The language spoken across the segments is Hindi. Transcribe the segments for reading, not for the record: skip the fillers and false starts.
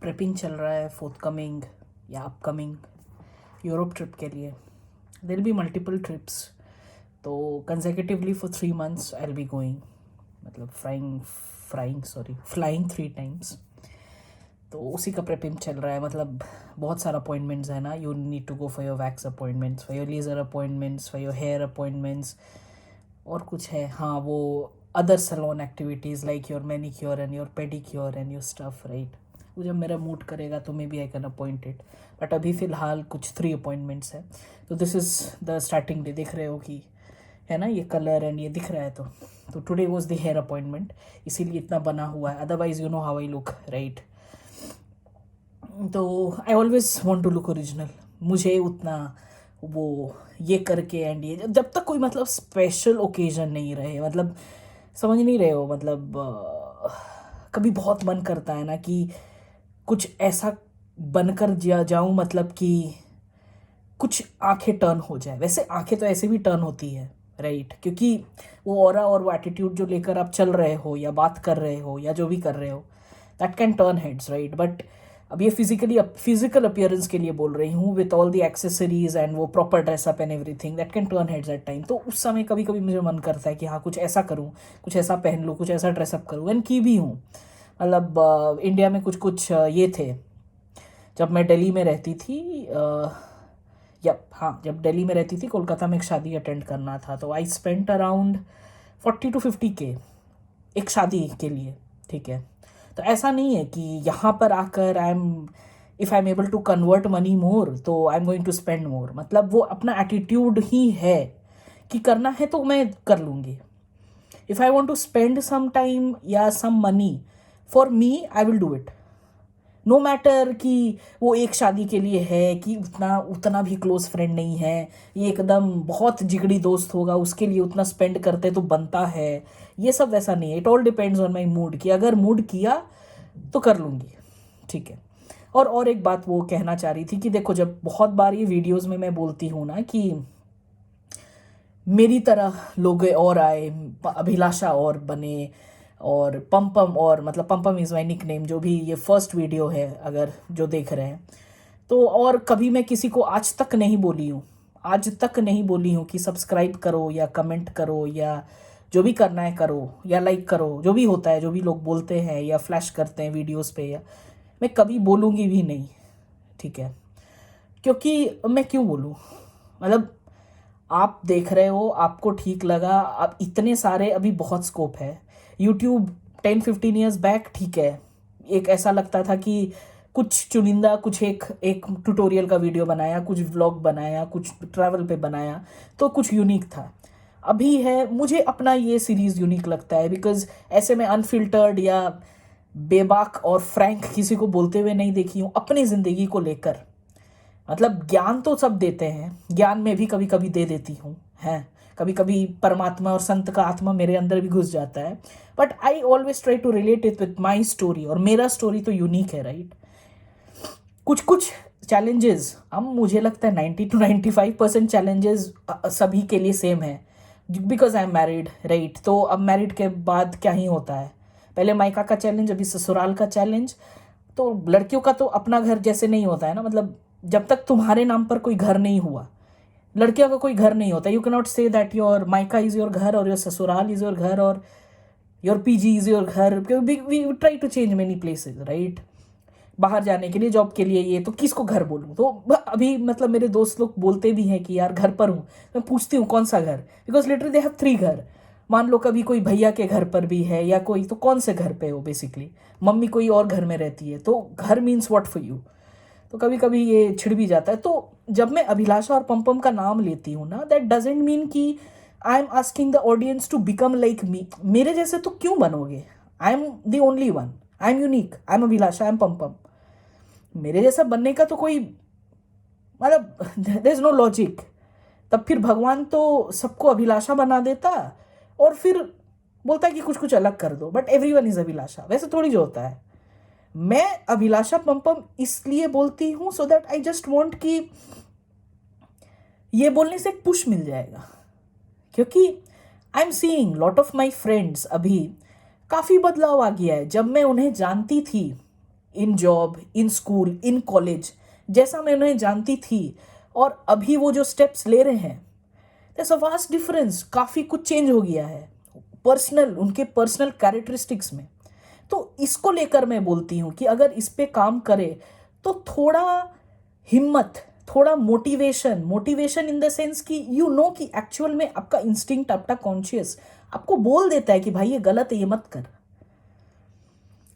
प्रेपिंग चल रहा है फोर्थकमिंग या अपकमिंग यूरोप ट्रिप के लिए. There be multiple trips. तो consecutively for 3 months I will be going, मतलब फ्लाइंग 3 times. तो उसी का प्रेपिंग चल रहा है. मतलब बहुत सारा अपॉइंटमेंट्स है ना. You need to go for your wax appointments, for your laser appointments, for your hair appointments, और कुछ है हाँ वो other salon activities like your manicure and your pedicure and your stuff, right. वो जब मेरा मूड करेगा तो maybe I can appoint it. But अभी फ़िलहाल कुछ 3 अपॉइंटमेंट्स है. तो this is the starting day. देख रहे हो कि है ना ये कलर एंड ये दिख रहा है. तो today was the hair appointment, इसीलिए इतना बना हुआ है. Otherwise you know how I look, right. तो I always want to look original. मुझे उतना वो ये करके एंड ये जब तक कोई मतलब स्पेशल ओकेजन नहीं रहे, मतलब समझ नहीं रहे हो, मतलब कभी बहुत मन करता है ना कि कुछ ऐसा बनकर जाऊं, मतलब कि कुछ आंखें टर्न हो जाए. वैसे आंखें तो ऐसे भी टर्न होती है, राइट, क्योंकि वो ऑरा और वो एटीट्यूड जो लेकर आप चल रहे हो या बात कर रहे हो या जो भी कर रहे हो, that can turn heads, right. But अब ये फिजिकल अपीयरेंस के लिए बोल रही हूँ, with all the accessories and वो proper dress up and everything, that can turn heads at time. तो उस समय कभी कभी मुझे मन करता है कि हाँ कुछ ऐसा करूँ, कुछ ऐसा पहन लूँ, कुछ ऐसा ड्रेसअप करूँ. एंड की भी हूँ. मतलब इंडिया में कुछ कुछ ये थे जब मैं दिल्ली में रहती थी. जब दिल्ली में रहती थी, कोलकाता में एक शादी अटेंड करना था. तो I spent around 40 to 50K एक शादी के लिए, ठीक है. तो ऐसा नहीं है कि यहाँ पर आकर if I am able to convert money more तो I am going to spend more. मतलब वो अपना एटीट्यूड ही है कि करना है तो मैं कर लूँगी. If I want to spend some time या some money for me, I will do it. No matter कि वो एक शादी के लिए है, कि उतना भी क्लोज फ्रेंड नहीं है, ये एकदम बहुत जिगड़ी दोस्त होगा, उसके लिए उतना स्पेंड करते तो बनता है. ये सब वैसा नहीं है. It all depends on my mood, कि अगर मूड किया तो कर लूँगी, ठीक है. और एक बात वो कहना चाह रही थी कि देखो, जब बहुत बार ये वीडियोस में मैं बोलती हूँ ना कि मेरी तरह लोग और आए, अभिलाषा और बने, और पम्पम, और मतलब Pampam is my nick name, जो भी ये फर्स्ट वीडियो है अगर जो देख रहे हैं तो. और कभी मैं किसी को आज तक नहीं बोली हूँ कि सब्सक्राइब करो या कमेंट करो या जो भी करना है करो या लाइक करो, जो भी होता है, जो भी लोग बोलते हैं या फ्लैश करते हैं वीडियोस पे, या मैं कभी बोलूँगी भी नहीं, ठीक है. क्योंकि मैं क्यों बोलूँ, मतलब आप देख रहे हो, आपको ठीक लगा. अब इतने सारे अभी बहुत स्कोप है. यूट्यूब 10-15 ईयर्स बैक, ठीक है, एक ऐसा लगता था कि कुछ चुनिंदा, कुछ एक ट्यूटोरियल का वीडियो बनाया, कुछ व्लॉग बनाया, कुछ ट्रैवल पे बनाया, तो कुछ यूनिक था. अभी है, मुझे अपना ये सीरीज़ यूनिक लगता है बिकॉज ऐसे में अनफिल्टर्ड या बेबाक और फ्रैंक किसी को बोलते हुए नहीं देखी हूँ अपनी ज़िंदगी को लेकर. मतलब ज्ञान तो सब देते हैं, ज्ञान में भी कभी कभी दे देती हूँ, हैं, कभी कभी परमात्मा और संत का आत्मा मेरे अंदर भी घुस जाता है. But I always try to relate it with my story, और मेरा स्टोरी तो यूनिक है, राइट. कुछ चैलेंजेस, अब मुझे लगता है 90 to 95% चैलेंजेस सभी के लिए सेम है, because I am married, right. तो अब मैरिड के बाद क्या ही होता है, पहले मायका का चैलेंज, अभी ससुराल का चैलेंज. तो लड़कियों का तो अपना घर जैसे नहीं होता है ना. मतलब जब तक तुम्हारे नाम पर कोई घर नहीं हुआ, लड़कियों का कोई घर नहीं होता. You can not say that your मायका इज योर घर और योर ससुराल इज योर घर और योर पीजी इज योर घर. We try to change many places, right. बाहर जाने के लिए, जॉब के लिए, ये तो किसको घर बोलूँ. तो अभी मतलब मेरे दोस्त लोग बोलते भी हैं कि यार घर पर हूँ. मैं पूछती हूँ कौन सा घर, बिकॉज लिटरली दे हैव 3 घर. मान लो कभी कोई भैया के घर पर भी है या कोई, तो कौन से घर पे हो बेसिकली. मम्मी कोई और घर में रहती है, तो घर मीन्स व्हाट फॉर यू. तो कभी कभी ये छिड़ भी जाता है. तो जब मैं अभिलाषा और पम्पम का नाम लेती हूँ ना, दैट डजेंट मीन कि I am asking the audience to become like me. मेरे जैसे तो क्यों बनोगे. I am the only one, I am unique, I am Abhilasha, I am Pampam. मेरे जैसा बनने का तो कोई मतलब देयर इज नो लॉजिक. तब फिर भगवान तो सबको अभिलाषा बना देता और फिर बोलता है कि कुछ कुछ अलग कर दो. बट एवरीवन इज अभिलाषा. वैसे थोड़ी जो होता है. मैं अभिलाषा पम्पम इसलिए बोलती हूँ so that I just want कि ये बोलने से एक पुश मिल जाएगा. क्योंकि I am seeing lot of my friends, अभी काफ़ी बदलाव आ गया है. जब मैं उन्हें जानती थी in job, in school, in college, जैसा मैं उन्हें जानती थी और अभी वो जो स्टेप्स ले रहे हैं, there's a vast difference. काफ़ी कुछ चेंज हो गया है पर्सनल, उनके पर्सनल कैरेक्टरिस्टिक्स में। तो इसको लेकर मैं बोलती हूँ कि अगर इस पे काम करे तो थोड़ा हिम्मत, थोड़ा मोटिवेशन इन द सेंस कि कि एक्चुअल में आपका इंस्टिंक्ट, आपका कॉन्शियस आपको बोल देता है कि भाई ये गलत है, ये मत कर।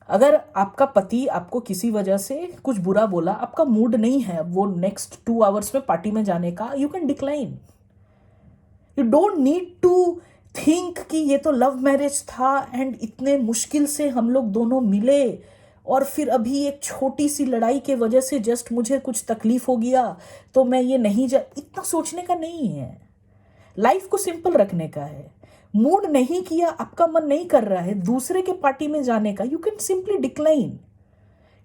अगर आपका पति आपको किसी वजह से कुछ बुरा बोला, आपका मूड नहीं है वो नेक्स्ट 2 आवर्स में पार्टी में जाने का, you can decline. You don't need to think कि ये तो लव मैरिज था एंड इतने मुश्किल से हम लोग दोनों मिले और फिर अभी एक छोटी सी लड़ाई के वजह से जस्ट मुझे कुछ तकलीफ हो गया तो मैं ये नहीं इतना सोचने का नहीं है। लाइफ को सिंपल रखने का है। मूड नहीं किया, आपका मन नहीं कर रहा है दूसरे के पार्टी में जाने का, you can simply decline.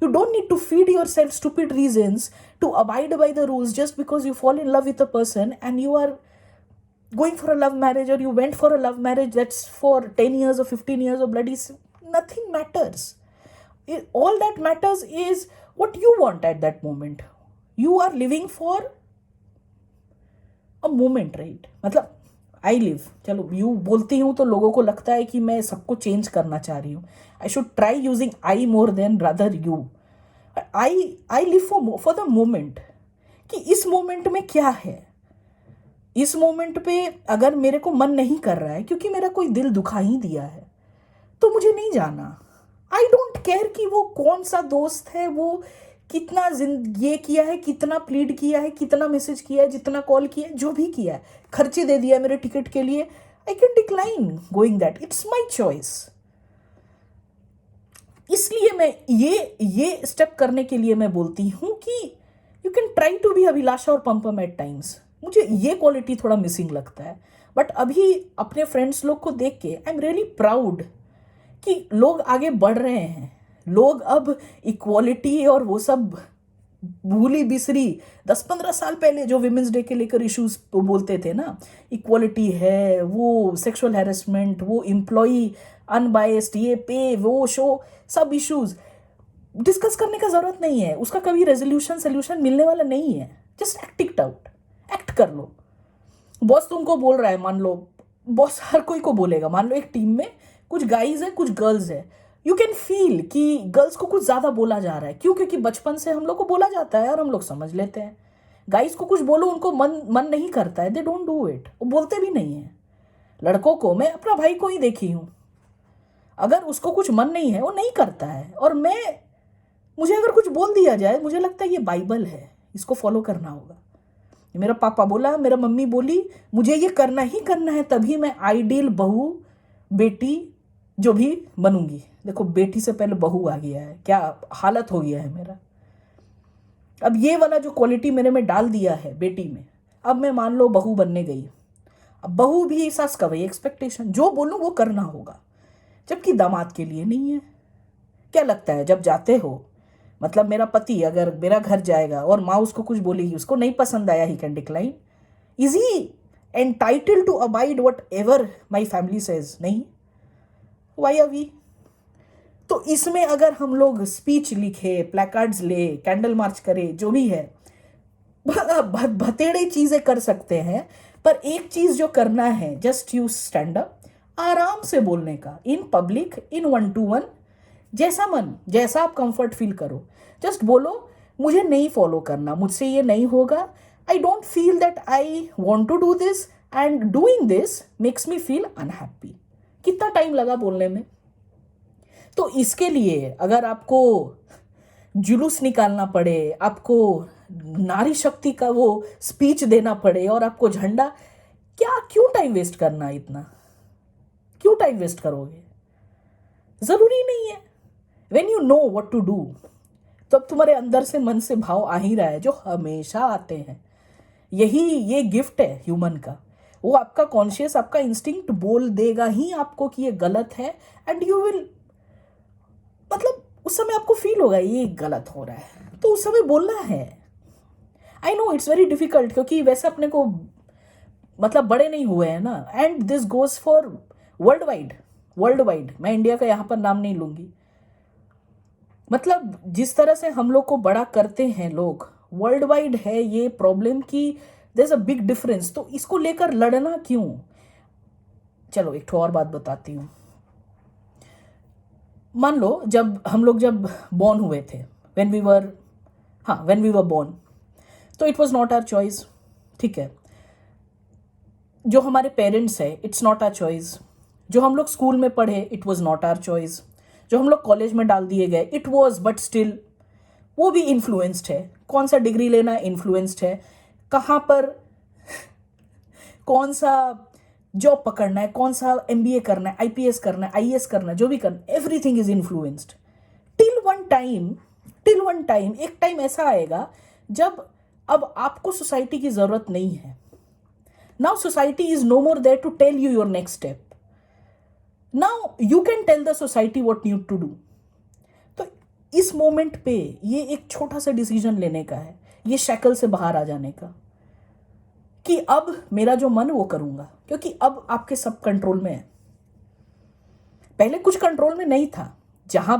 You don't need to feed yourself stupid reasons to abide by the rules just because you fall in love with a person and you are going for a love marriage, or you went for a love marriage that's for 10 years or 15 years or bloody. Nothing matters. All that matters is what you want at that moment. You are living for a moment, right? मतलब I live, चलो यू बोलती हूँ तो लोगों को लगता है कि मैं सबको चेंज करना चाह रही हूँ। I should try using I more than rather you. I live for the moment, कि इस मोमेंट में क्या है। इस मोमेंट पे अगर मेरे को मन नहीं कर रहा है क्योंकि मेरा कोई दिल दुखा ही दिया है तो मुझे नहीं जाना। आई डोंट केयर कि वो कौन सा दोस्त है, वो कितना ये किया है, कितना प्लीड किया है, कितना मैसेज किया है, जितना कॉल किया है, जो भी किया है, खर्चे दे दिया मेरे टिकट के लिए, I can decline going that, it's my choice. इसलिए मैं ये स्टेप करने के लिए मैं बोलती हूँ कि you can try to be Abhilasha और पंपम एट टाइम्स। मुझे ये क्वालिटी थोड़ा मिसिंग लगता है, बट अभी अपने फ्रेंड्स लोग को देख के आई एम रियली प्राउड कि लोग आगे बढ़ रहे हैं। लोग अब इक्वालिटी और वो सब भूली बिसरी 10-15 साल पहले जो विमेंस डे के लेकर इश्यूज बोलते थे ना, इक्वालिटी है, वो सेक्सुअल हैरेसमेंट, वो एम्प्लॉई अनबायस्ड, ये पे, वो शो, सब इश्यूज डिस्कस करने का जरूरत नहीं है। उसका कभी सोल्यूशन मिलने वाला नहीं है। जस्ट एक्ट आउट, एक्ट कर लो। बॉस तुमको बोल रहा है, मान लो बॉस हर कोई को बोलेगा, मान लो एक टीम में कुछ गाइज है, कुछ गर्ल्स है, यू कैन फील कि गर्ल्स को कुछ ज़्यादा बोला जा रहा है। क्यों? क्योंकि बचपन से हम लोग को बोला जाता है और हम लोग समझ लेते हैं। गाइज को कुछ बोलो, उनको मन नहीं करता है, दे डोंट डू इट, वो बोलते भी नहीं है। लड़कों को, मैं अपना भाई को ही देखी हूँ, अगर उसको कुछ मन नहीं है वो नहीं करता है, और मुझे अगर कुछ बोल दिया जाए, मुझे लगता है ये बाइबल है, इसको फॉलो करना होगा। मेरा पापा बोला, मेरा मम्मी बोली, मुझे ये करना ही करना है, तभी मैं आइडियल बहू, बेटी जो भी बनूंगी। देखो, बेटी से पहले बहू आ गया है, क्या हालत हो गया है मेरा। अब ये वाला जो क्वालिटी मेरे में डाल दिया है बेटी में, अब मैं मान लो बहू बनने गई, अब बहू भी सास का वही एक्सपेक्टेशन, जो बोलूं वो करना होगा, जबकि दामाद के लिए नहीं है। क्या लगता है जब जाते हो, मतलब मेरा पति अगर मेरा घर जाएगा और माँ उसको कुछ बोलेगी, उसको नहीं पसंद आया, he can decline? Is he entitled to abide whatever my family says? नहीं। Why are we? तो इसमें अगर हम लोग स्पीच लिखे, प्लेकार्ड्स ले, कैंडल मार्च करे, जो भी है, भतेड़े चीजें कर सकते हैं, पर एक चीज जो करना है, जस्ट यू स्टैंड अप, आराम से बोलने का, इन पब्लिक, इन 1-to-1, जैसा मन, जैसा आप कंफर्ट फील करो, जस्ट बोलो, मुझे नहीं फॉलो करना, मुझसे ये नहीं होगा, I don't feel that I want to do this and doing this makes me feel unhappy. कितना टाइम लगा बोलने में? तो इसके लिए अगर आपको जुलूस निकालना पड़े, आपको नारी शक्ति का वो स्पीच देना पड़े और आपको झंडा, क्यों टाइम वेस्ट करना? इतना क्यों टाइम वेस्ट करोगे? जरूरी नहीं है। When you know what to do, तो अब तुम्हारे अंदर से, मन से भाव आ ही रहा है, जो हमेशा आते हैं। ये गिफ्ट है ह्यूमन का। वो आपका कॉन्शियस, आपका इंस्टिंक्ट बोल देगा ही आपको कि ये गलत है, एंड यू विल, मतलब उस समय आपको फील होगा ये गलत हो रहा है, तो उस समय बोलना है। I know it's very difficult, क्योंकि वैसे अपने को मतलब बड़े नहीं हुए हैं ना, and this goes for world wide. मैं इंडिया का यहाँ पर नाम नहीं लूंगी। मतलब जिस तरह से हम लोग को बड़ा करते हैं लोग, वर्ल्ड वाइड है ये प्रॉब्लम की there is a big difference. तो इसको लेकर लड़ना क्यों? चलो एक ठो और बात बताती हूँ। मान लो जब हम लोग जब बॉर्न हुए थे, व्हेन वी वर, हाँ व्हेन वी वर बॉर्न, तो it was not our choice, ठीक है। जो हमारे पेरेंट्स है इट्स नॉट आवर चॉइस। जो हम लोग स्कूल में पढ़े it was not our choice. जो हम लोग कॉलेज में डाल दिए गए इट वाज, बट स्टिल वो भी इन्फ्लुएंस्ड है। कौन सा डिग्री लेना इन्फ्लुएंस्ड है, कहाँ पर कौन सा जॉब पकड़ना है, कौन सा एमबीए करना है, आईपीएस करना है, आईएएस करना है, जो भी करना, everything is influenced till one time. Till one time, एक टाइम ऐसा आएगा जब अब आपको सोसाइटी की जरूरत नहीं है। Now society is no more there to tell you your next step. Now you can tell the society what need to do. तो इस मोमेंट पे ये एक छोटा सा डिसीजन लेने का है, ये शैकल से बाहर आ जाने का, कि अब मेरा जो मन वो करूंगा, क्योंकि अब आपके सब कंट्रोल में है। पहले कुछ कंट्रोल में नहीं था, जहां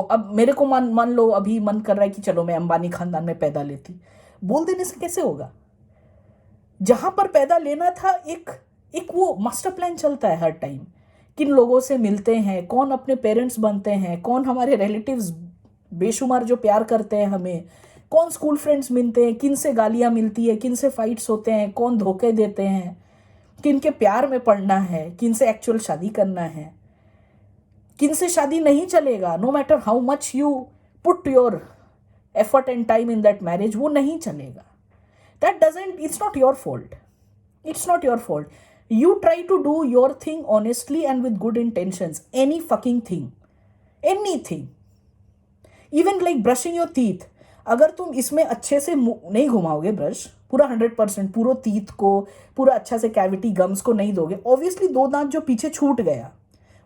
अब मेरे को मान लो अभी मन कर रहा है कि चलो मैं अंबानी खानदान में पैदा लेती, बोल देने से कैसे होगा? जहां पर पैदा लेना था एक एक वो मास्टर प्लान चलता है हर टाइम, किन लोगों से मिलते हैं, कौन अपने पेरेंट्स बनते हैं, कौन हमारे रिलेटिव्स बेशुमार जो प्यार करते हैं हमें, कौन स्कूल फ्रेंड्स मिलते हैं, किन से गालियां मिलती है, किन से फाइट्स होते हैं, कौन धोखे देते हैं, किन के प्यार में पड़ना है, किन से एक्चुअल शादी करना है, किन से शादी नहीं चलेगा, no matter how much you put your effort and time in that marriage, वो नहीं चलेगा। That doesn't, it's not your fault, it's not your fault. You try to do your thing honestly and with good intentions, any fucking thing, anything, even like brushing your teeth। अगर तुम इसमें अच्छे से नहीं घुमाओगे ब्रश पूरा 100%, पूरा टीथ को पूरा अच्छा से कैविटी गम्स को नहीं दोगे, ऑब्वियसली दो दांत जो पीछे छूट गया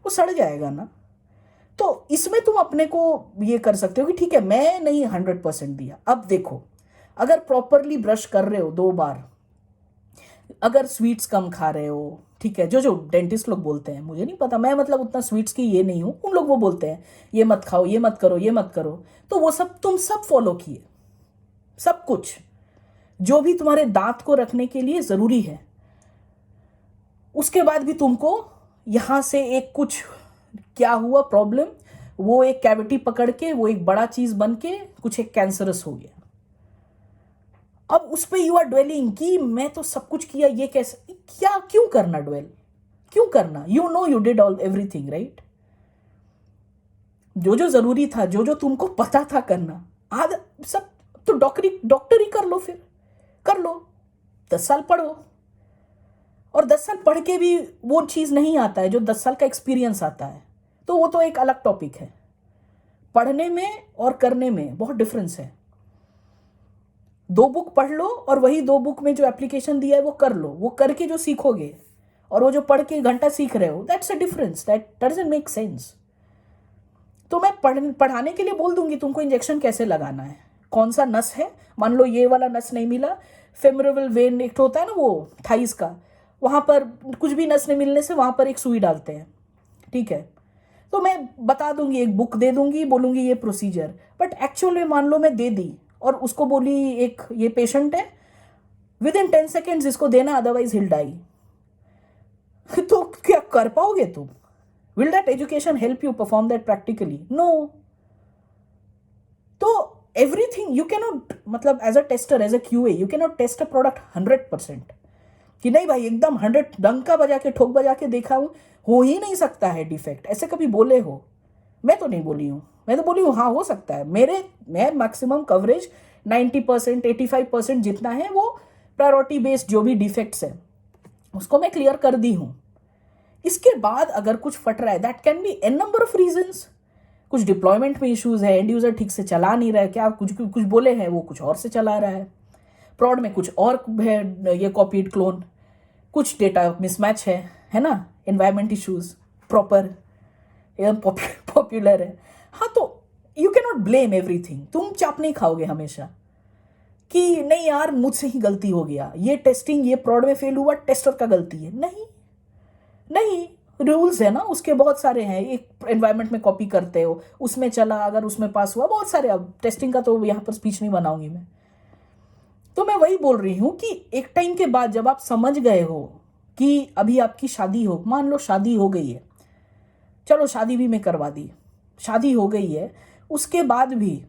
वो सड़ जाएगा ना। तो इसमें तुम अपने को ये कर सकते हो कि ठीक है मैं नहीं 100% दिया, अब देखो अगर प्रॉपरली ब्रश कर रहे हो 2 बार, अगर स्वीट्स कम खा रहे हो, ठीक है, जो जो डेंटिस्ट लोग बोलते हैं, मुझे नहीं पता, मैं मतलब उतना स्वीट्स की ये नहीं हूँ, उन लोग वो बोलते हैं ये मत खाओ, ये मत करो, ये मत करो, तो वो सब तुम सब फॉलो किए, सब कुछ जो भी तुम्हारे दांत को रखने के लिए जरूरी है, उसके बाद भी तुमको यहां से एक कुछ क्या हुआ प्रॉब्लम, वो एक कैविटी पकड़ के वो एक बड़ा चीज बन के कुछ एक कैंसरस हो गया। अब उस पे यू आर ड्वेलिंग कि मैं तो सब कुछ किया, ये कैसे, क्या, क्यों करना ड्वेल, क्यों करना? You know you did all everything right. जो जो जरूरी था, जो जो तुमको पता था करना, आधा सब तो डॉक्टर ही कर लो, फिर कर लो, 10 साल पढ़ो, और 10 साल पढ़ के भी वो चीज नहीं आता है जो 10 साल का एक्सपीरियंस आता है, तो वो तो एक अलग टॉपिक है। पढ़ने में और करने में बहुत डिफरेंस है। 2 बुक पढ़ लो और वही 2 बुक में जो एप्लीकेशन दिया है वो कर लो, वो करके जो सीखोगे और वो जो पढ़ के घंटा सीख रहे हो, that's a difference, that doesn't make sense. तो मैं पढ़ाने के लिए बोल दूंगी तुमको इंजेक्शन कैसे लगाना है, कौन सा नस है, मान लो ये वाला नस नहीं मिला, फेमोरल वेन एक होता है ना वो थाइस का, वहां पर कुछ भी नस नहीं मिलने से वहां पर एक सुई डालते हैं, ठीक है, तो मैं बता दूंगी, एक बुक दे दूंगी, बोलूंगी ये प्रोसीजर, बट एक्चुअल में मान लो मैं दे दी और उसको बोली एक ये पेशेंट है, विद इन 10 सेकेंड्स इसको देना, अदरवाइज हिल डाई, तो क्या कर पाओगे तुम? Will that education help you perform that practically? No. तो एवरीथिंग यू कैनॉट, मतलब as a tester, as a QA, you cannot test a product 100% कि नहीं भाई एकदम 100 डंका बजा के ठोक बजा के देखा हो ही नहीं सकता है डिफेक्ट, ऐसे कभी बोले हो? मैं तो नहीं बोली हूँ, मैं तो बोली हूँ हाँ हो सकता है। मैं मैक्सिमम कवरेज 90%, 85% जितना है वो प्रायोरिटी बेस्ड जो भी डिफेक्ट्स है उसको मैं क्लियर कर दी हूँ। इसके बाद अगर कुछ फट रहा है, that can be an number of reasons. कुछ डिप्लॉयमेंट में इश्यूज है, एंड यूजर ठीक से चला नहीं रहा है, क्या कुछ कुछ बोले हैं वो कुछ और से चला रहा है, प्रॉड में कुछ और है, ये कॉपीड क्लोन, कुछ डेटा मिसमैच है ना, एनवायरमेंट इश्यूज प्रॉपर पॉपुलर है, हाँ तो you can not blame everything. तुम चाप नहीं खाओगे हमेशा कि नहीं यार मुझसे ही गलती हो गया, ये टेस्टिंग ये प्रॉड में फेल हुआ टेस्टर का गलती है, नहीं नहीं, रूल्स है ना उसके, बहुत सारे हैं। एक एनवायरनमेंट में कॉपी करते हो, उसमें चला, अगर उसमें पास हुआ, बहुत सारे। अब टेस्टिंग का तो यहाँ पर स्पीच नहीं बनाऊंगी मैं। तो मैं वही बोल रही हूँ कि एक टाइम के बाद जब आप समझ गए हो कि अभी आपकी शादी हो, मान लो शादी हो गई है, चलो शादी भी मैं करवा दी, शादी हो गई है, उसके बाद भी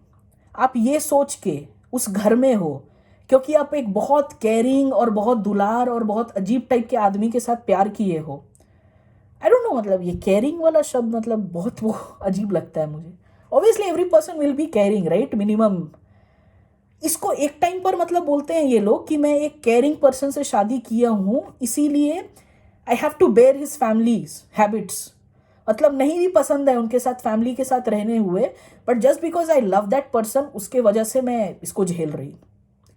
आप ये सोच के उस घर में हो क्योंकि आप एक बहुत केयरिंग और बहुत दुलार और बहुत अजीब टाइप के आदमी के साथ प्यार किए हो। आई डोंट नो, मतलब ये केयरिंग वाला शब्द मतलब बहुत वो अजीब लगता है मुझे। Obviously every person will be caring, right, minimum. इसको एक टाइम पर मतलब बोलते हैं ये लोग कि मैं एक केयरिंग पर्सन से शादी किया हूं, इसीलिए I have to bear his families habits. मतलब नहीं भी पसंद है उनके साथ, फैमिली के साथ रहने हुए, but just because I love that person, उसके वजह से मैं इसको झेल रही।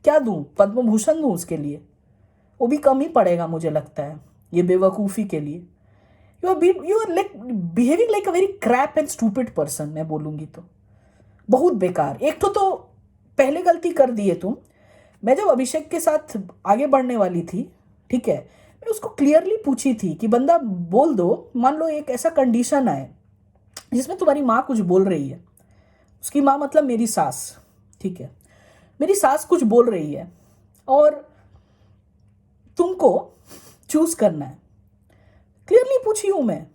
क्या दूं, पद्म भूषण दूं उसके लिए? वो भी कम ही पड़ेगा मुझे लगता है ये बेवकूफ़ी के लिए। You are like behaving like a very crap and stupid person, मैं बोलूँगी तो बहुत बेकार। एक तो पहले गलती कर दिए तुम। मैं जब अभिषेक के साथ आगे बढ़ने वाली थी, ठीक है, मैं उसको क्लियरली पूछी थी कि बंदा बोल दो, मान लो एक ऐसा कंडीशन है जिसमें तुम्हारी माँ कुछ बोल रही है, उसकी माँ मतलब मेरी सास, ठीक है, मेरी सास कुछ बोल रही है और तुमको चूज करना है। क्लियरली पूछी हूं मैं,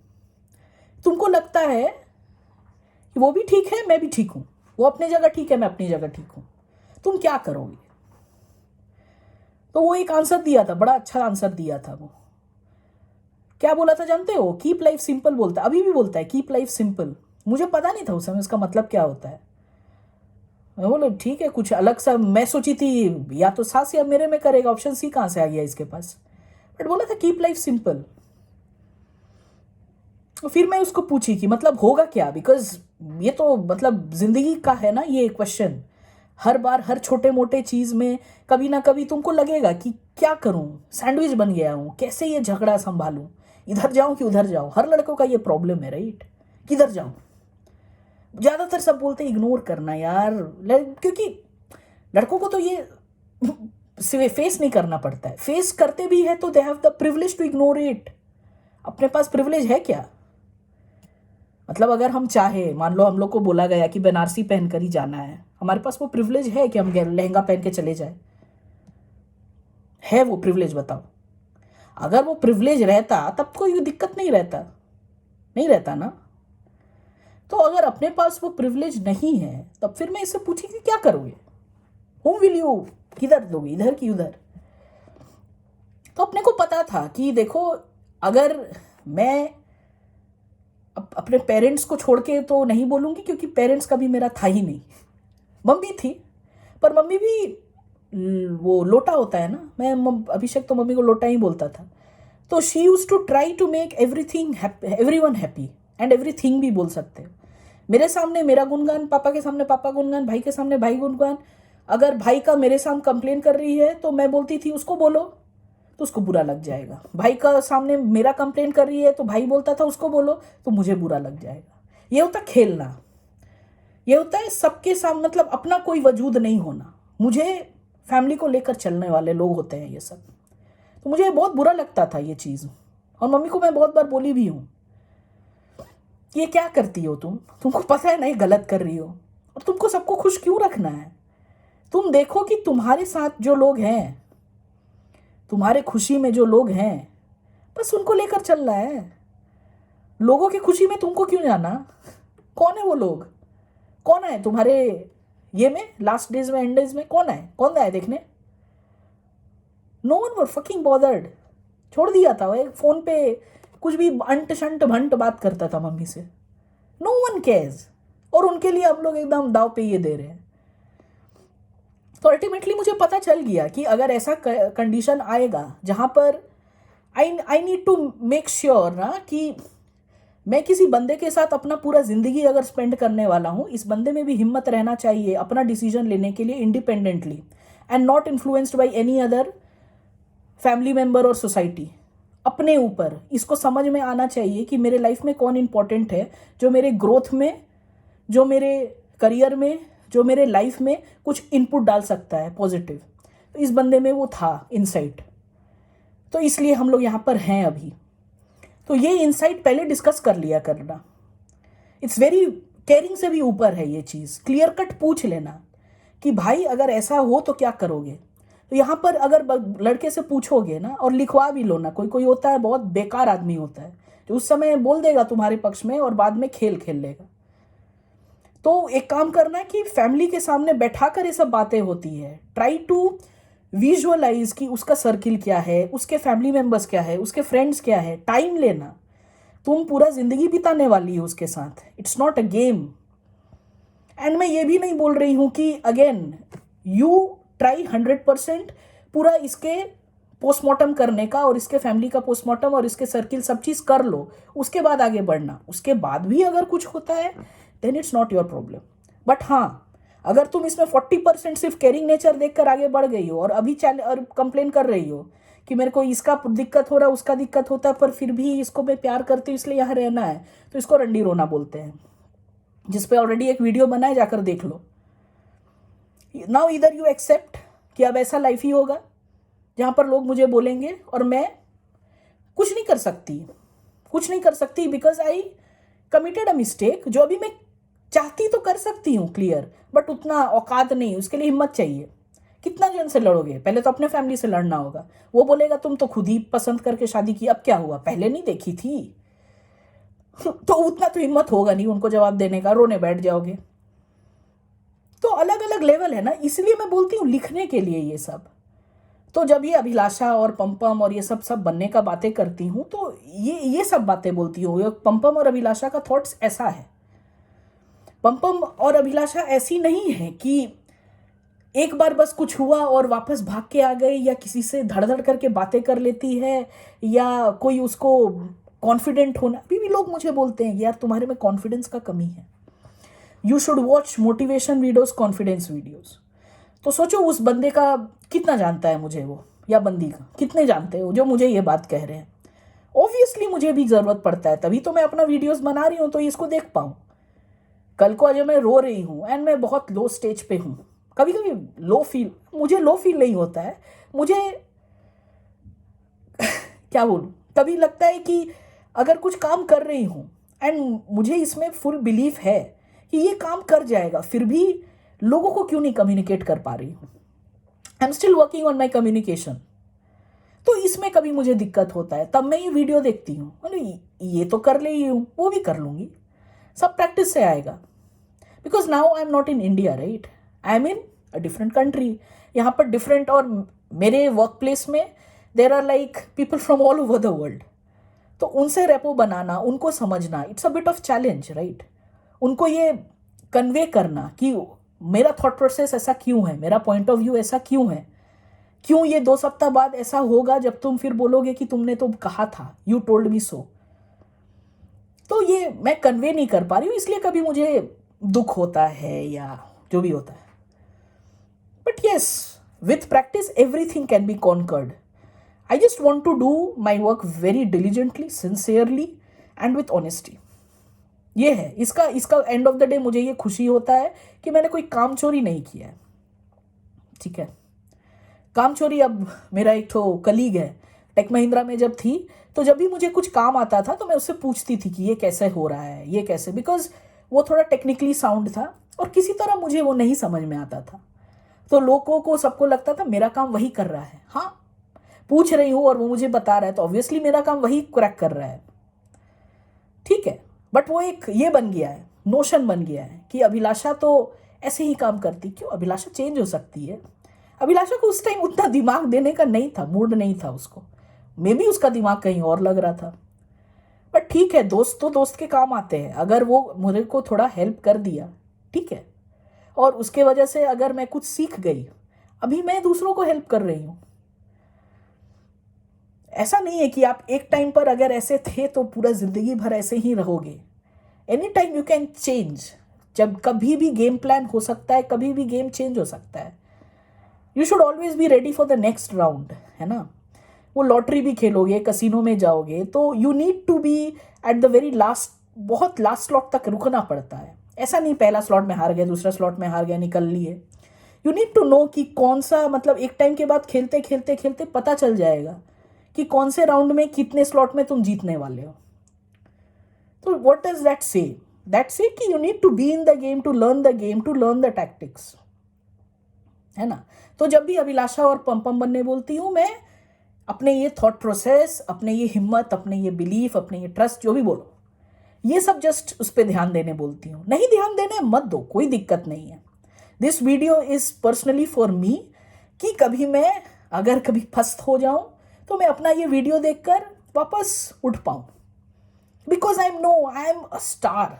तुमको लगता है कि वो भी ठीक है, मैं भी ठीक हूं, वो अपनी जगह ठीक है, मैं अपनी जगह ठीक हूं, तुम क्या करोगे? तो वो एक आंसर दिया था, बड़ा अच्छा आंसर दिया था। वो क्या बोला था जानते हो? कीप लाइफ सिंपल बोलता है, अभी भी बोलता है कीप लाइफ सिंपल। मुझे पता नहीं था उस समय उसका मतलब क्या होता है। मैं बोले ठीक है, कुछ अलग सा मैं सोची थी, या तो सास या मेरे में करेगा, ऑप्शन सी कहाँ से आ गया इसके पास। बट बोला था कीप लाइफ सिंपल। फिर मैं उसको पूछी कि मतलब होगा क्या, बिकॉज ये तो मतलब जिंदगी का है ना ये क्वेश्चन। हर बार हर छोटे मोटे चीज में कभी ना कभी तुमको लगेगा कि क्या करूं, सैंडविच बन गया हूं, कैसे ये झगड़ा संभालूं, इधर जाऊं कि उधर जाऊं। हर लड़कों का ये प्रॉब्लम है, राइट, किधर जाऊं। ज्यादातर सब बोलते इग्नोर करना यार, क्योंकि लड़कों को तो ये फेस नहीं करना पड़ता है। फेस करते भी है तो they have the privilege to ignore it. अपने पास प्रिविलेज है क्या? मतलब अगर हम चाहे, मान लो हम लोग को बोला गया कि बनारसी पहनकर ही जाना है, हमारे पास वो प्रिविलेज है कि हम लहंगा पहन के चले जाए? है वो प्रिविलेज? बताओ। अगर वो प्रिविलेज रहता तब कोई दिक्कत नहीं रहता, नहीं रहता ना। तो अगर अपने पास वो प्रिविलेज नहीं है तब फिर मैं इससे पूछी कि क्या करोगे, होम विल यू, किधर दोगे, इधर की उधर? तो अपने को पता था कि देखो, अगर मैं अपने पेरेंट्स को छोड़ के तो नहीं बोलूंगी, क्योंकि पेरेंट्स का भी मेरा था ही नहीं। मम्मी थी, पर मम्मी भी वो लोटा होता है ना, मैं अभिषेक तो मम्मी को लोटा ही बोलता था। तो she use to try to make everything everyone happy, and everything भी बोल सकते हो। मेरे सामने मेरा गुणगान, पापा के सामने पापा गुणगान, भाई के सामने भाई गुणगान। अगर भाई का मेरे सामने कंप्लेन कर रही है तो मैं बोलती थी उसको बोलो, तो उसको बुरा लग जाएगा। भाई का सामने मेरा कंप्लेन कर रही है तो भाई बोलता था उसको बोलो, तो मुझे बुरा लग जाएगा। ये होता खेलना, ये होता है सबके सामने, मतलब अपना कोई वजूद नहीं होना। मुझे फैमिली को लेकर चलने वाले लोग होते हैं ये सब। तो मुझे बहुत बुरा लगता था ये चीज़, और मम्मी को मैं बहुत बार बोली भी हूँ, ये क्या करती हो तुमको पता है नहीं गलत कर रही हो, और तुमको सबको खुश क्यों रखना है? तुम देखो कि तुम्हारे साथ जो लोग हैं, तुम्हारे खुशी में जो लोग हैं, बस उनको लेकर चल रहा है। लोगों की खुशी में तुमको क्यों जाना? कौन है वो लोग? कौन है तुम्हारे ये में लास्ट डेज में, एंड डेज में? कौन है, कौन आया देखने? No one were fucking bothered. छोड़ दिया था वो फोन पे कुछ भी अंट शंट भंट बात करता था मम्मी से। नो वन केयर्स, और उनके लिए हम लोग एकदम दाव पे ये दे रहे हैं। तो अल्टीमेटली मुझे पता चल गया कि अगर ऐसा कंडीशन आएगा जहां पर I need to make sure ना कि मैं किसी बंदे के साथ अपना पूरा जिंदगी अगर स्पेंड करने वाला हूं, इस बंदे में भी हिम्मत रहना चाहिए अपना डिसीजन लेने के लिए independently, and not influenced by any other family member और सोसाइटी। अपने ऊपर इसको समझ में आना चाहिए कि मेरे लाइफ में कौन इंपॉर्टेंट है, जो मेरे ग्रोथ में, जो मेरे करियर में, जो मेरे लाइफ में कुछ इनपुट डाल सकता है पॉजिटिव। तो इस बंदे में वो था इनसाइट, तो इसलिए हम लोग यहाँ पर हैं अभी। तो ये इनसाइट पहले डिस्कस कर लिया करना। इट्स वेरी केयरिंग से भी ऊपर है ये चीज़। क्लियर कट पूछ लेना कि भाई अगर ऐसा हो तो क्या करोगे। तो यहाँ पर अगर लड़के से पूछोगे ना, और लिखवा भी लो ना, कोई कोई होता है बहुत बेकार आदमी होता है जो उस समय बोल देगा तुम्हारे पक्ष में और बाद में खेल खेल लेगा। तो एक काम करना है कि फैमिली के सामने बैठा कर ये सब बातें होती है। ट्राई टू विजुअलाइज कि उसका सर्किल क्या है, उसके फैमिली मेंबर्स क्या है, उसके फ्रेंड्स क्या है। टाइम लेना, तुम पूरा जिंदगी बिताने वाली हो उसके साथ। It's not a game. And मैं ये भी नहीं बोल रही हूं कि अगेन यू ट्राई 100% पूरा इसके पोस्टमार्टम करने का, और इसके फैमिली का पोस्टमार्टम और इसके सर्किल सब चीज़ कर लो, उसके बाद आगे बढ़ना। उसके बाद भी अगर कुछ होता है then it's not your problem. But हाँ, अगर तुम इसमें 40% सिर्फ केयरिंग नेचर देखकर आगे बढ़ गई हो और अभी और कंप्लेन कर रही हो कि मेरे को इसका दिक्कत हो रहा है, उसका दिक्कत होता है, पर फिर भी इसको मैं प्यार करती हूँ इसलिए यहाँ रहना है, तो इसको रंडी रोना बोलते हैं, जिस पे ऑलरेडी एक वीडियो बना है, जाकर देख लो। नाउ इधर यू एक्सेप्ट कि अब ऐसा लाइफ ही होगा जहाँ पर लोग मुझे बोलेंगे और मैं कुछ नहीं कर सकती, कुछ नहीं कर सकती, because I committed a mistake. जो अभी मैं चाहती तो कर सकती हूँ क्लियर, बट उतना औकात नहीं, उसके लिए हिम्मत चाहिए। कितना जन से लड़ोगे? पहले तो अपने फैमिली से लड़ना होगा। वो बोलेगा तुम तो खुद ही पसंद करके शादी की, अब क्या हुआ, पहले नहीं देखी थी? तो उतना तो हिम्मत होगा नहीं उनको जवाब देने का, रोने बैठ जाओगे। तो अलग अलग लेवल है ना, इसलिए मैं बोलती हूँ लिखने के लिए ये सब। तो जब ये अभिलाषा और पंपम और ये सब बनने का बातें करती हूँ, तो ये सब बातें बोलती हूँ। पंपम और अभिलाषा का थॉट्स ऐसा है। पंपम और अभिलाषा ऐसी नहीं है कि एक बार बस कुछ हुआ और वापस भाग के आ गए, या किसी से धड़ करके बातें कर लेती है, या कोई उसको कॉन्फिडेंट होना। अभी भी लोग मुझे बोलते हैं यार तुम्हारे में कॉन्फिडेंस का कमी है, you should watch motivation videos, confidence videos. तो सोचो उस बंदे का कितना जानता है मुझे वो, या बंदी का कितने जानते हो जो मुझे ये बात कह रहे हैं। ऑब्वियसली मुझे भी ज़रूरत पड़ता है, तभी तो मैं अपना वीडियोस बना रही हूँ, तो इसको देख पाऊँ। कल को जब मैं रो रही हूँ एंड मैं बहुत लो स्टेज पे हूँ, कभी कभी मुझे लो फील नहीं होता है, मुझे क्या बोलूँ, कभी लगता है कि अगर कुछ काम कर रही हूँ एंड मुझे इसमें फुल बिलीफ है कि ये काम कर जाएगा, फिर भी लोगों को क्यों नहीं कम्युनिकेट कर पा रही हूँ। I am still working on my communication. तो इसमें कभी मुझे दिक्कत होता है, तब मैं ये वीडियो देखती हूँ, अरे ये तो कर ले हूँ, वो भी कर लूँगी, सब प्रैक्टिस से आएगा। Because now I am not in India, right, I am in a different country. यहाँ पर डिफरेंट, और मेरे वर्क प्लेस में there are like people from all over the world. तो उनसे रेपो बनाना, उनको समझना, it's a bit of challenge, right. उनको ये कन्वे करना कि मेरा थॉट प्रोसेस ऐसा क्यों है, मेरा पॉइंट ऑफ व्यू ऐसा क्यों है, क्यों ये 2 सप्ताह बाद ऐसा होगा जब तुम फिर बोलोगे कि तुमने तो कहा था, यू टोल्ड मी सो। तो ये मैं कन्वे नहीं कर पा रही हूँ, इसलिए कभी मुझे दुख होता है या जो भी होता है। But yes, with practice everything can be conquered. I just want to do my work very diligently, sincerely and with honesty. ये है इसका एंड ऑफ द डे मुझे ये खुशी होता है कि मैंने कोई काम चोरी नहीं किया है, ठीक है। काम चोरी, अब मेरा एक तो कलीग है टेक महिंद्रा में जब थी, तो जब भी मुझे कुछ काम आता था तो मैं उससे पूछती थी कि ये कैसे हो रहा है, ये कैसे, बिकॉज वो थोड़ा टेक्निकली साउंड था और किसी तरह मुझे वो नहीं समझ में आता था। तो लोगों को, सबको लगता था मेरा काम वही कर रहा है। हाँ, पूछ रही हूँ और वो मुझे बता रहा है तो ऑब्वियसली मेरा काम वही क्रैक कर रहा है, ठीक है। बट वो एक ये बन गया है, नोशन बन गया है कि अभिलाषा तो ऐसे ही काम करती। क्यों? अभिलाषा चेंज हो सकती है। अभिलाषा को उस टाइम उतना दिमाग देने का नहीं था, मूड नहीं था उसको, मे बी उसका दिमाग कहीं और लग रहा था। बट ठीक है, दोस्त तो दोस्त के काम आते हैं। अगर वो मुझे को थोड़ा हेल्प कर दिया, ठीक है, और उसके वजह से अगर मैं कुछ सीख गई, अभी मैं दूसरों को हेल्प कर रही हूँ। ऐसा नहीं है कि आप एक टाइम पर अगर ऐसे थे तो पूरा जिंदगी भर ऐसे ही रहोगे। Any time you can change. जब कभी भी गेम प्लान हो सकता है, कभी भी गेम चेंज हो सकता है। You should always be ready for the next round, है ना। वो लॉटरी भी खेलोगे, कसिनो में जाओगे, तो you need to be at the very last, बहुत लास्ट स्लॉट तक रुकना पड़ता है। ऐसा नहीं पहला स्लॉट में हार गए, दूसरा स्लॉट में हार गए, निकल लिए। यू नीड टू नो कि कौन सा, मतलब एक टाइम के बाद खेलते खेलते खेलते पता चल जाएगा कि कौन से राउंड में कितने स्लॉट में तुम जीतने वाले हो. तो what does that say? That say कि you need to be in the game to learn the game, to learn the tactics, है ना. तो जब भी अभिलाषा और पम बनने बोलती हूँ मैं, अपने ये थॉट प्रोसेस, अपने ये हिम्मत, अपने ये बिलीफ, अपने ये ट्रस्ट, जो भी बोलो, ये सब जस्ट उस पर ध्यान देने बोलती हूँ. नहीं ध्यान देने मत दो, कोई दिक्कत नहीं है. This video is personally for me, कि कभी मैं अगर कभी फंस हो जाऊं तो मैं अपना ये वीडियो देखकर वापस उठ पाऊं. Because I am a star.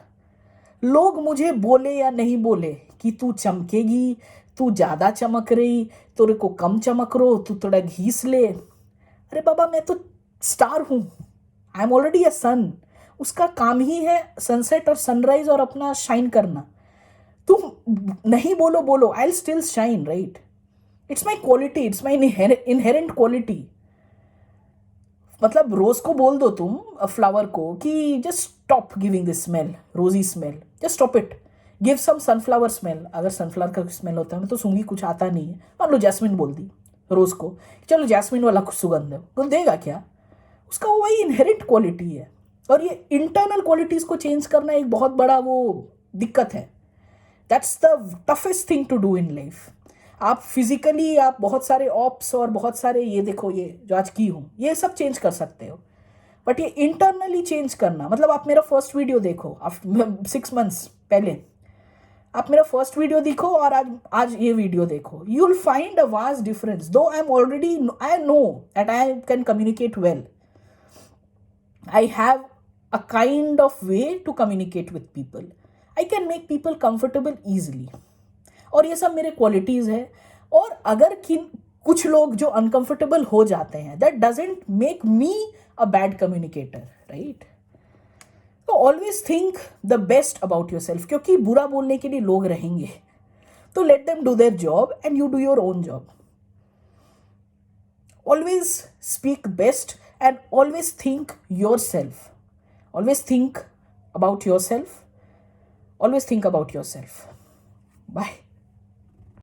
लोग मुझे बोले या नहीं बोले कि तू चमकेगी, तू ज़्यादा चमक रही, तेरे को कम चमक रो, तू थोड़ा घीस ले. अरे बाबा, मैं तो स्टार हूँ. आई एम ऑलरेडी अ सन. उसका काम ही है सनसेट और सनराइज और अपना शाइन करना. तुम नहीं बोलो, I will still shine, right. It's my quality, it's my inherent quality. मतलब रोज को बोल दो तुम, फ्लावर को, कि just stop giving this smell, rosy smell, just stop it, give some sunflower smell. अगर सनफ्लावर का स्मेल होता है, मैं तो सूंघी, कुछ आता नहीं है. मान लो जैस्मिन बोल दी रोज को, चलो जैस्मिन वाला कुछ सुगंध है, तो देगा क्या? उसका वही इनहेरेंट क्वालिटी है. और ये इंटरनल क्वालिटीज को चेंज करना एक बहुत बड़ा वो दिक्कत है. That's the toughest thing to do in life. आप फिजिकली आप बहुत सारे ऑप्स और बहुत सारे, ये देखो, ये जो आज की हूँ, ये सब चेंज कर सकते हो. बट ये इंटरनली चेंज करना, मतलब आप मेरा फर्स्ट वीडियो देखो, 6 months पहले आप मेरा फर्स्ट वीडियो देखो और आज ये वीडियो देखो, you will find a vast difference. Though I know that I can communicate well. I have a kind of way to communicate with people. I can make people comfortable easily. और ये सब मेरे क्वालिटीज़ है. और अगर कुछ लोग जो अनकंफर्टेबल हो जाते हैं, that doesn't make me a bad communicator, right. तो always think the best about yourself, क्योंकि बुरा बोलने के लिए लोग रहेंगे. तो let them do their job and you do your own job. Always speak best and always think yourself. Always think about yourself. Always think about yourself. Bye.